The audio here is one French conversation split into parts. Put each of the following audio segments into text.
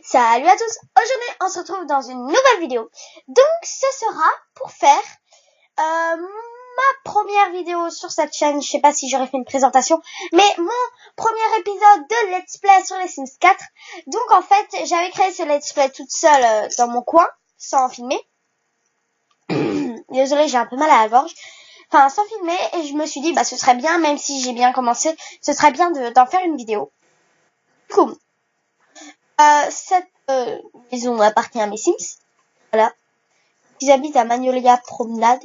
Salut à tous, aujourd'hui on se retrouve dans une nouvelle vidéo. Donc ce sera pour faire ma première vidéo sur cette chaîne. Je sais pas si j'aurais fait une présentation, mais mon premier épisode de Let's Play sur les Sims 4. Donc en fait j'avais créé ce Let's Play toute seule dans mon coin, sans filmer. Désolée, j'ai un peu mal à la gorge. Enfin sans filmer, et je me suis dit ce serait bien, même si j'ai bien commencé, ce serait bien d'en faire une vidéo. Du coup, cette maison appartient à mes Sims. Voilà. Ils habitent à Magnolia Promenade.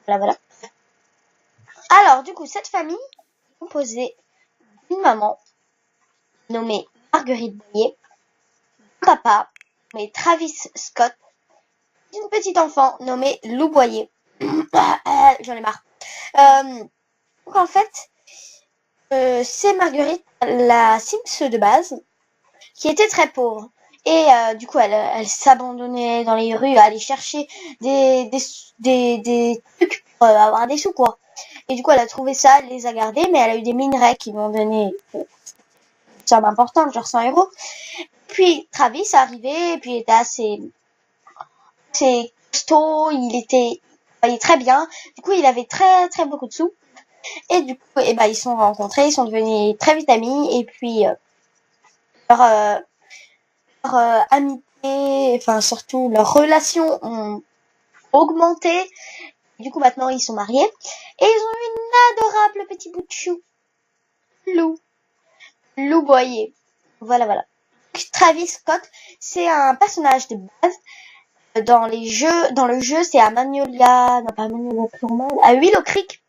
Voilà. Alors, du coup, cette famille est composée d'une maman nommée Marguerite Boyer, un papa nommé Travis Scott, d'une petite enfant nommée Lou Boyer. J'en ai marre. Donc, en fait, c'est Marguerite, la Sims de base, qui était très pauvre. Et du coup, elle s'abandonnait dans les rues à aller chercher des trucs pour avoir des sous, quoi. Et du coup, elle a trouvé ça, elle les a gardés, mais elle a eu des minerais qui lui ont donné une somme importante, genre 100 €. Puis Travis est arrivé, et puis il était assez costaud, il voyait très bien. Du coup, il avait très beaucoup de sous. Et du coup, ils se sont rencontrés, ils sont devenus très vite amis, et puis leur amitié, enfin surtout leurs relations ont augmenté. Du coup, maintenant, ils sont mariés. Et ils ont eu une adorable petit bout de chou. Lou Boyer. Voilà. Travis Scott, c'est un personnage de base. Dans le jeu, c'est à Magnolia, non pas Magnolia Promenade, à Willow Creek.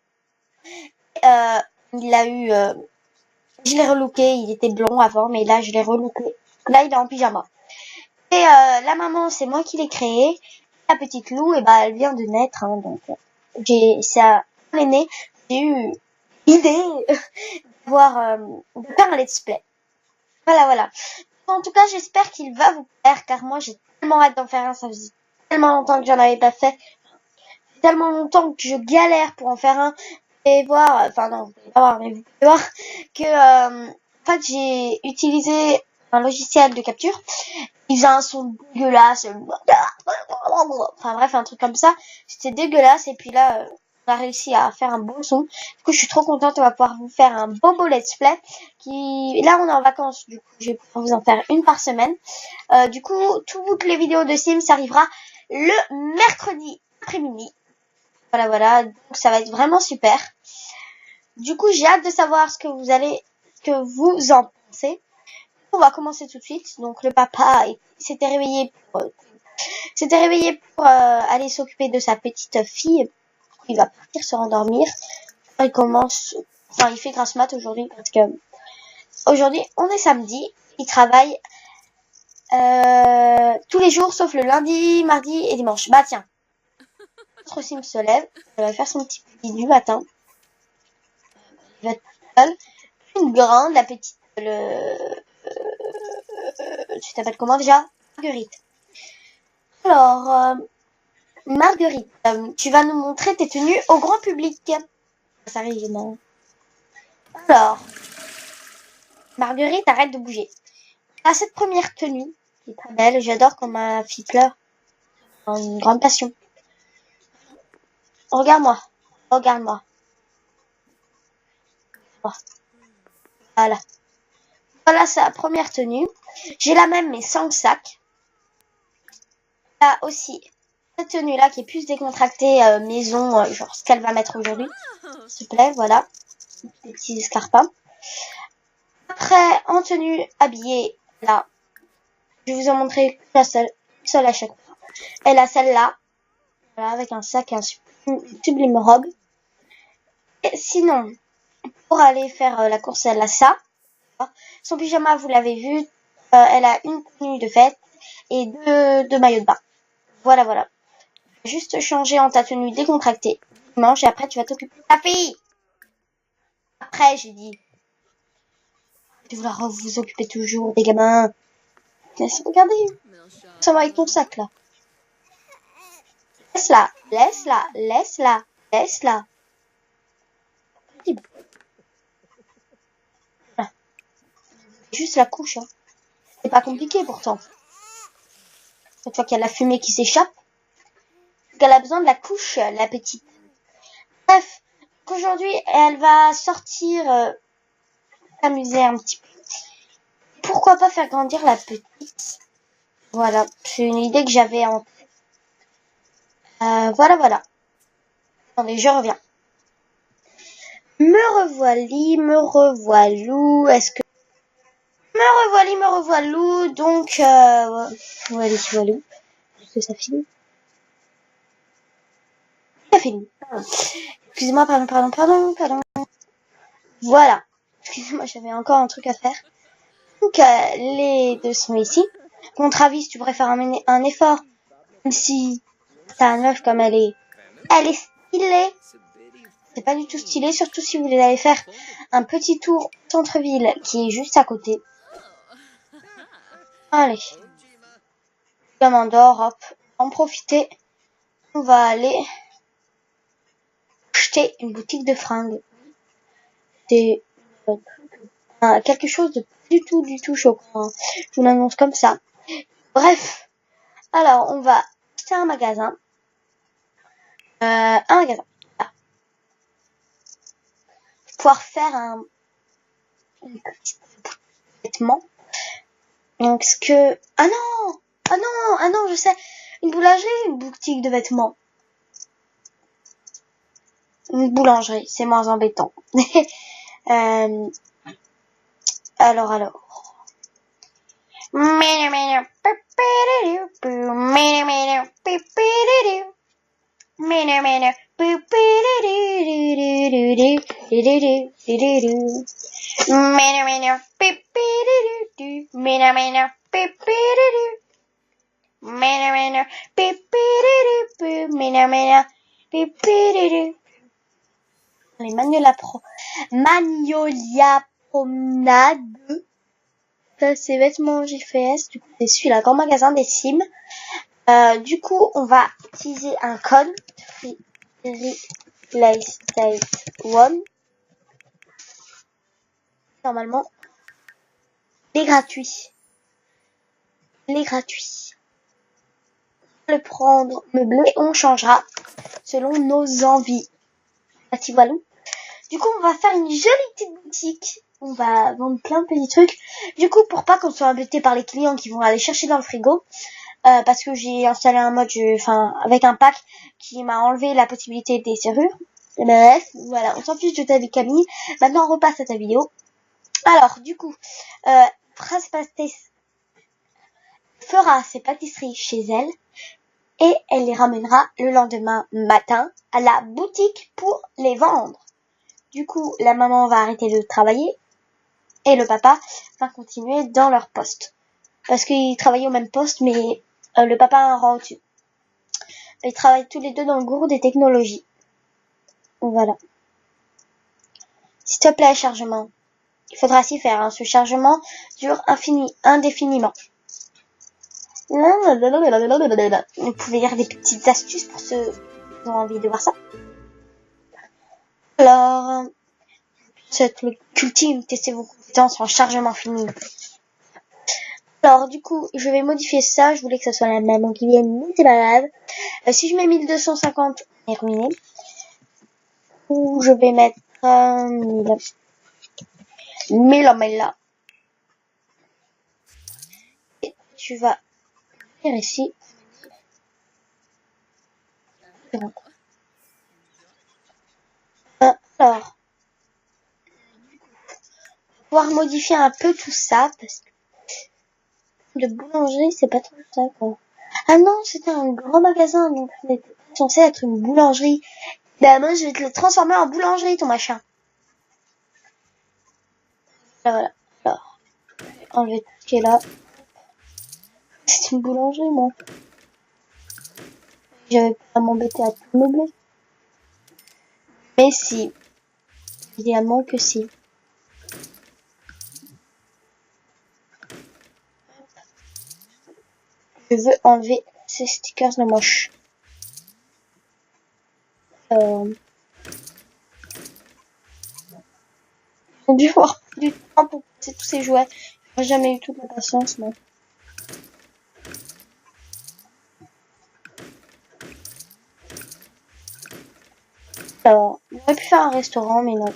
Il a eu, je l'ai relooké, il était blond avant, mais là, je l'ai relooké. Là, il est en pyjama. Et la maman, c'est moi qui l'ai créée. La petite Lou, elle vient de naître, hein, donc ça est né. J'ai eu l'idée de faire un let's play. Voilà. En tout cas, j'espère qu'il va vous plaire, car moi, j'ai tellement hâte d'en faire un. Ça faisait tellement longtemps que j'en avais pas fait. Tellement longtemps que je galère pour en faire un. Et voir, enfin non, vous pouvez pas voir, mais vous pouvez voir que, en fait, j'ai utilisé un logiciel de capture. Il faisait un son dégueulasse. Enfin bref, un truc comme ça. C'était dégueulasse. Et puis là, on a réussi à faire un bon son. Du coup, je suis trop contente. On va pouvoir vous faire un beau let's play. Là, on est en vacances. Du coup, je vais pouvoir vous en faire une par semaine. Du coup, toutes les vidéos de Sims, ça arrivera le mercredi après-midi. Voilà. Donc, ça va être vraiment super. Du coup, j'ai hâte de savoir ce que vous en pensez. On va commencer tout de suite. Donc le papa s'était réveillé pour aller s'occuper de sa petite fille. Il va partir se rendormir. Il fait grasse mat aujourd'hui parce que aujourd'hui on est samedi. Il travaille tous les jours sauf le lundi, mardi et dimanche. Bah tiens, notre Sim se lève. Elle va faire son petit pipi du matin. Il va être seul. Une grande, la petite, tu t'appelles comment déjà? Marguerite. Alors, Marguerite, tu vas nous montrer tes tenues au grand public. Ça arrive, non? Alors, Marguerite, arrête de bouger. À cette première tenue, qui est très belle, j'adore quand ma fille pleure. Une grande passion. Regarde-moi. Voilà sa première tenue. J'ai la même, mais sans le sac. Là aussi, cette tenue-là qui est plus décontractée, maison, genre ce qu'elle va mettre aujourd'hui. S'il te plaît, voilà. Des petits escarpins. Après, en tenue habillée, là, je vais vous en montrer la seule à chaque fois. Elle a celle-là, voilà, avec un sac et une sublime robe. Et sinon, pour aller faire la course, elle a ça. Son pyjama, vous l'avez vu, elle a une tenue de fête et deux maillots de bain. Voilà. Juste changer en ta tenue décontractée dimanche et après tu vas t'occuper de ta fille. Après, j'ai dit, de vouloir vous occuper toujours des gamins. Regardez, ça va avec ton sac là. Laisse-la. Voilà. Juste la couche, hein. C'est pas compliqué pourtant. Cette fois qu'il y a la fumée qui s'échappe, qu'elle a besoin de la couche, la petite. Bref, aujourd'hui, elle va sortir s'amuser un petit peu. Pourquoi pas faire grandir la petite? Voilà, c'est une idée que j'avais en tête. Voilà. Attendez, je reviens. Me revoilou. Est-ce que... Me revoilou. Donc, voilou. Est-ce que ça finit? Ça finit. Excusez-moi, pardon. Voilà. Excusez-moi, j'avais encore un truc à faire. Donc, les deux sont ici. Mon Travis, tu pourrais faire un effort. Même si ta meuf, comme elle est stylée. C'est pas du tout stylé, surtout si vous voulez aller faire un petit tour au centre-ville qui est juste à côté. Allez. Je m'endors, hop. En profiter. On va aller acheter une boutique de fringues. C'est quelque chose de du tout choquant. Je vous l'annonce comme ça. Bref. Alors, on va acheter un magasin. Un magasin. Ah. Pouvoir faire un petit vêtement. Donc, ce que... Ah non, je sais. Une boulangerie, une boutique de vêtements. Une boulangerie, c'est moins embêtant. Alors. Les Magnolia Promenade. Ça, c'est vêtements JFS. Du coup, c'est celui-là, grand magasin des Sims. Du coup, on va utiliser un code. PlayStation One. Normalement, il est gratuit. Le prendre meublé, on changera selon nos envies. Voilà. Du coup, on va faire une jolie petite boutique. On va vendre plein de petits trucs. Du coup, pour pas qu'on soit embêté par les clients qui vont aller chercher dans le frigo, parce que j'ai installé un mode, avec un pack qui m'a enlevé la possibilité des serrures. Bref, voilà, on s'en fiche de ta vie, Camille. Maintenant, on repasse à ta vidéo. Alors, du coup, fera ses pâtisseries chez elle et elle les ramènera le lendemain matin à la boutique pour les vendre. Du coup, la maman va arrêter de travailler et le papa va continuer dans leur poste. Parce qu'ils travaillent au même poste, mais le papa a un rang au-dessus. Ils travaillent tous les deux dans le gourou des technologies. Voilà. S'il te plaît, chargement. Il faudra s'y faire. Hein. Ce chargement dure indéfiniment. Vous pouvez lire des petites astuces pour ceux qui ont envie de voir ça. Alors, cette ultime, testez vos compétences en chargement fini. Alors, du coup, je vais modifier ça. Je voulais que ça soit la même qui vienne, mais c'est pas grave. Si je mets 1250, on est ruiné. Ou je vais mettre 1000 là. Et tu vas venir ici. Alors, pouvoir modifier un peu tout ça, parce que de boulangerie, c'est pas trop ça, quoi. Ah non, c'était un grand magasin, donc c'était censé être une boulangerie. Ben moi, je vais te le transformer en boulangerie, ton machin. Voilà. Alors, enlever tout ce qui est là. C'est une boulangerie, moi. J'avais pas à m'embêter à tout meubler. Mais si. Évidemment que si. Je veux enlever ces stickers de moche. J'ai dû avoir du temps pour passer tous ces jouets. J'ai jamais eu toute la patience, moi. Alors, j'aurais pu faire un restaurant, mais non.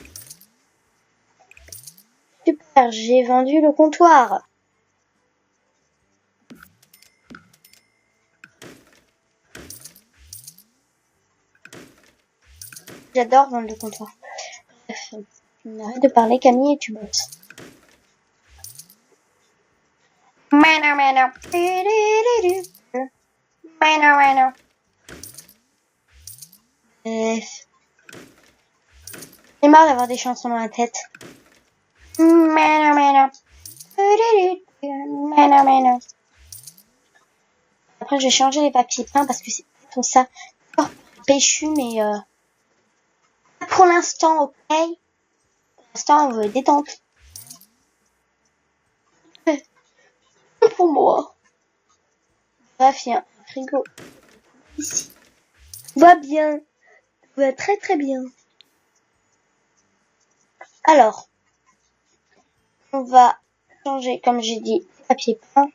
Super, j'ai vendu le comptoir. J'adore vendre le comptoir. Bref, arrête de parler, Camille, et tu bosses. J'ai marre d'avoir des chansons dans la tête. Après, je vais changer les papiers peints parce que c'est tout ça. Encore péchu, mais pour l'instant, ok. Pour l'instant, on veut détente. Pour moi. Bref, il y a un frigo ici. Tout va bien. Tout va très très bien. Alors, on va changer, comme j'ai dit, papier peint.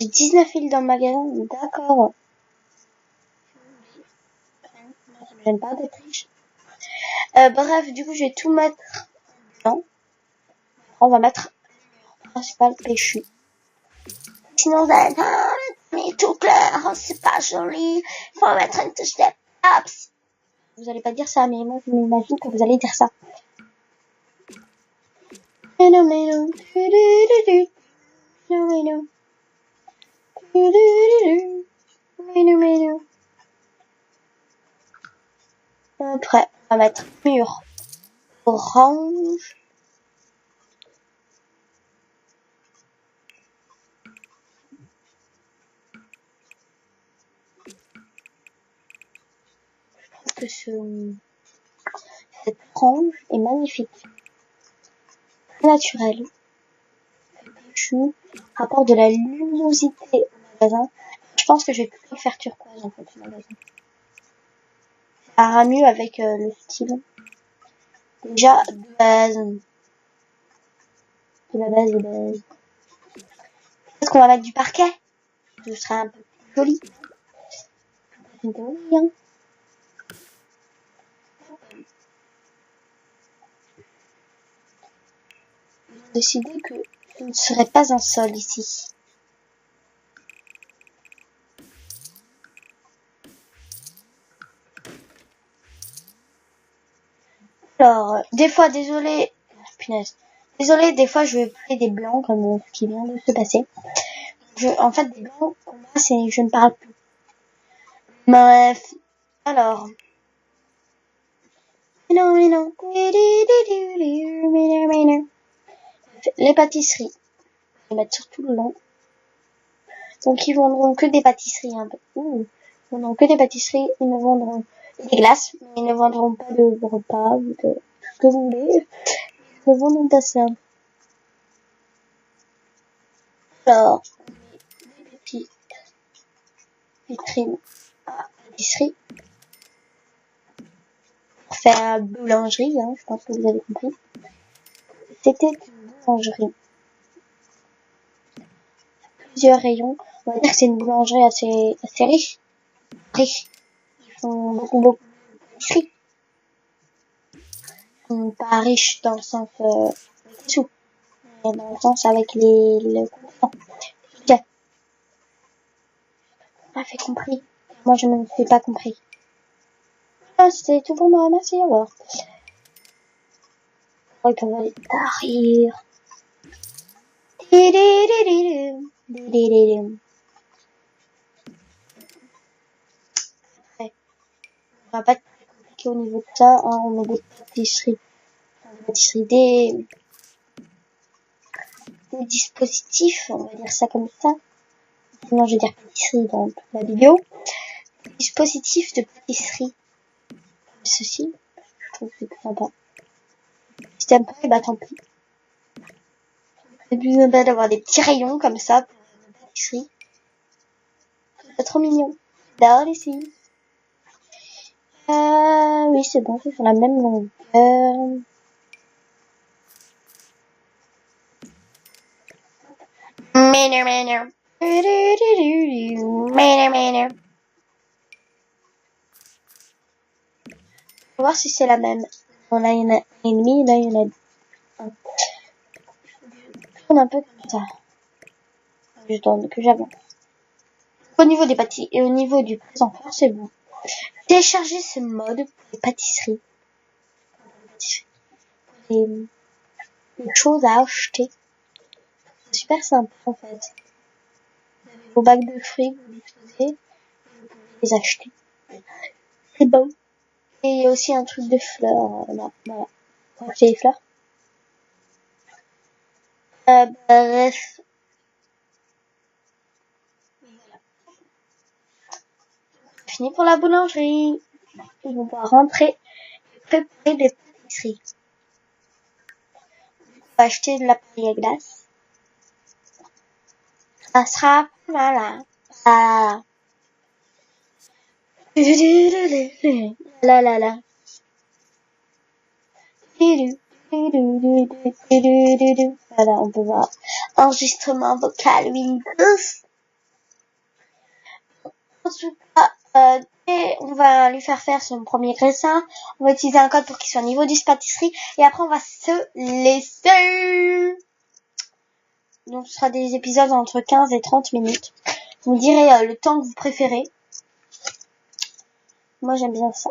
J'ai 19 fils dans le magasin, d'accord. Ça me gêne pas d'être riche. Bref, du coup, je vais tout mettre blanc. On va mettre principal péchu. Sinon, vous allez mais tout clair, c'est pas joli. Faut mettre une touche de peps. Vous allez pas dire ça, mais moi, je m'imagine que vous allez dire ça. Après, on va mettre mur orange. Je trouve que cette orange est magnifique. Naturel. Rapport de la luminosité au magasin. Je pense que je vais plutôt faire turquoise en fait ce magasin. Ça ira mieux avec le style. Déjà de base. De la base de base. Peut-être qu'on va mettre du parquet. Ce sera un peu plus joli. C'est joli, hein. J'ai décidé que ce ne serait pas un sol ici. Alors, des fois, désolé, punaise. Désolé, des fois, je vais parler des blancs comme ce qui vient de se passer. En fait, des blancs, pour moi, je ne parle plus. Bref, alors. Les pâtisseries. Je vais mettre sur tout le long. Donc, ils vendront que des pâtisseries, un peu. Ils vendront que des pâtisseries. Ils ne vendront des glaces, mais ils ne vendront pas de repas ou de tout ce que vous voulez. Ils ne vendront pas ça. Alors, des petites vitrines à pâtisserie. Pour faire boulangerie, hein, je pense que vous avez compris. C'était une boulangerie. Plusieurs rayons. On va dire que c'est une boulangerie assez riche. Riche. Ils font beaucoup de pâtisseries. Ils sont pas riches dans le sens des sous, mais dans le sens avec le comptant. Bien. On a fait compris. Moi, je ne me fais pas compris. Ah, c'était tout pour moi. Merci, au revoir. Oh, ils peuvent aller derrière. On va pas être compliqué au niveau de ça, hein, on met des pâtisseries, des dispositifs, on va dire ça comme ça. Sinon, je vais dire pâtisserie dans toute la vidéo. Des dispositifs de pâtisserie. Ceci, je trouve que c'est plus sympa. Si t'aimes pas, bah tant pis. C'est plus sympa d'avoir des petits rayons comme ça pour la pâtisserie. C'est trop mignon. J'adore ici. Oui, c'est bon, c'est sur la même longueur. Miner, miner. Miner, miner. On va voir si c'est la même. Bon, là, il y en a un et demi, là, il y en a un. Je tourne un peu comme ça. Je tourne, que j'avance. Au niveau des pâtisseries et au niveau du présentoir, c'est bon. Téléchargez ce mode pour les pâtisseries. Des choses à acheter. C'est super sympa, en fait. Vous avez vos bacs de fruits, vous les posez, vous pouvez les acheter. C'est bon. Et il y a aussi un truc de fleurs, là, voilà. Pour acheter les fleurs. Bref. Fini pour la boulangerie. Ils vont pouvoir rentrer et préparer des pâtisseries. On va acheter de la paille à glace. Ça sera, voilà. Ah. La la la. Voilà, on peut voir. Enregistrement vocal Windows. En tout cas, et on va lui faire son premier graissin. On va utiliser un code pour qu'il soit au niveau du pâtisserie. Et après, on va se laisser. Donc, ce sera des épisodes entre 15 et 30 minutes. Vous me direz le temps que vous préférez. Moi, j'aime bien ça.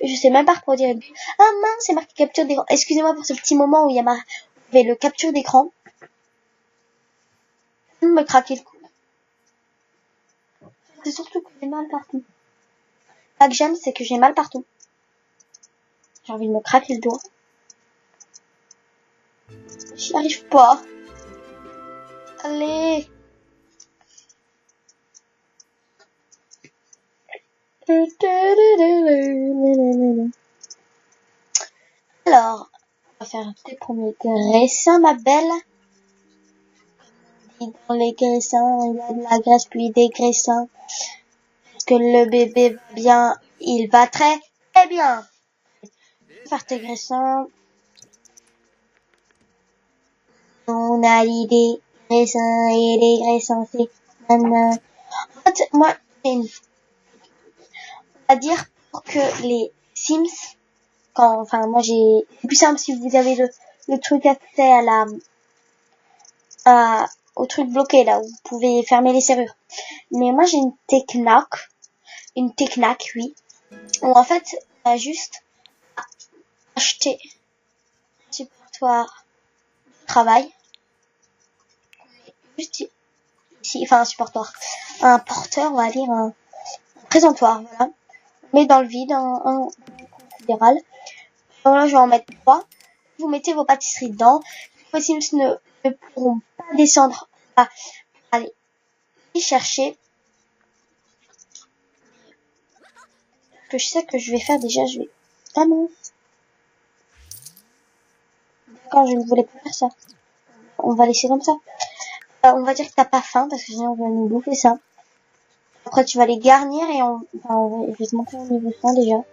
Je sais même pas reproduire. Ah mince, c'est marqué capture d'écran. Excusez-moi pour ce petit moment où il y avait le capture d'écran. Je me craquer le cou. C'est surtout que j'ai mal partout. Pas que j'aime, c'est que j'ai mal partout. J'ai envie de me craquer le doigt. J'y arrive pas. Allez. Alors, on va faire un petit premier graissin, ma belle. Et dans les graissins, il y a de la graisse puis des graissins. Est-ce que le bébé va bien? Il va très bien. Faire tes graissins. On a l'idée, graissins et les graissins, c'est nanana. En fait, moi, on va dire pour que les Sims, moi c'est plus simple si vous avez le truc accès au truc bloqué là où vous pouvez fermer les serrures. Mais moi j'ai une technac, oui, où en fait on a juste acheté un supportoir de travail, juste ici, enfin un supportoir, un porteur, on va dire un présentoir, voilà. On met dans le vide un fédéral. Voilà, je vais en mettre 3. Vous mettez vos pâtisseries dedans. Vos Sims ne pourront pas descendre à aller les chercher. Ce que je sais que je vais faire déjà, je vais... Ah non. D'accord, je ne voulais pas faire ça. On va laisser comme ça. On va dire que t'as pas faim parce que sinon on va nous bouffer ça. Après tu vas les garnir et je vais te montrer au niveau 100 déjà.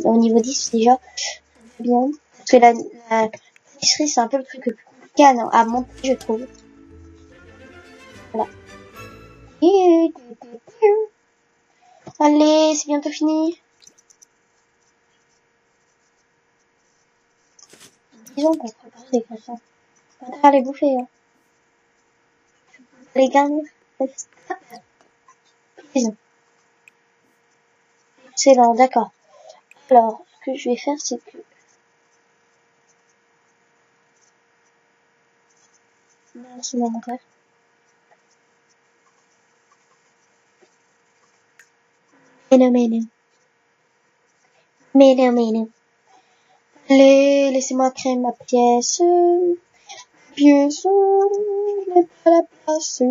Au niveau 10 déjà. Bien. Parce que la pâtisserie c'est un peu le truc le plus compliqué à monter je trouve. Voilà. Allez, c'est bientôt fini. Disons qu'on prépare des croissants. On va les bouffer, hein. Les garnir. Disons. Excellent, d'accord. Alors, ce que je vais faire, c'est que... Non, c'est mon frère. Mais non. Allez, laissez-moi créer ma pièce. Pièce, n'est pas la place.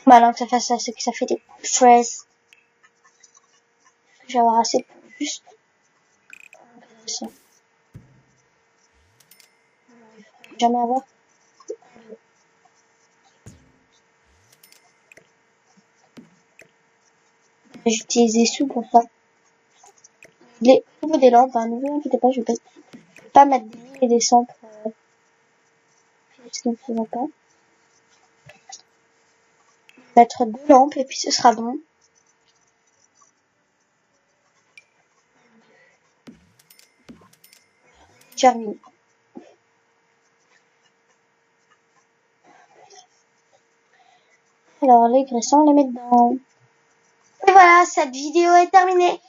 Malin que ça fasse ça, c'est que ça fait des fraises. Je vais avoir assez pour juste. Ça. jamais avoir. J'utilise des sous pour ça. Les nouveau des lampes, hein, ne vous inquiétez pas, je vais pas mettre des milliers et des cents pour ce qui ne se va pas. Mettre 2 lampes et puis ce sera bon. Terminé. Alors les graissins, on les met dedans. Et voilà, cette vidéo est terminée.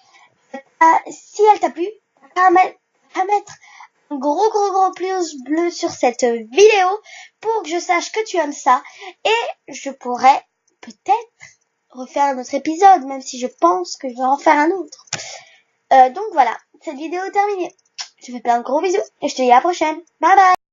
Si elle t'a plu, à mettre un gros pouce bleu sur cette vidéo pour que je sache que tu aimes ça. Et je pourrais peut-être refaire un autre épisode, même si je pense que je vais en faire un autre. Donc voilà, cette vidéo est terminée. Je te fais plein de gros bisous et je te dis à la prochaine. Bye bye.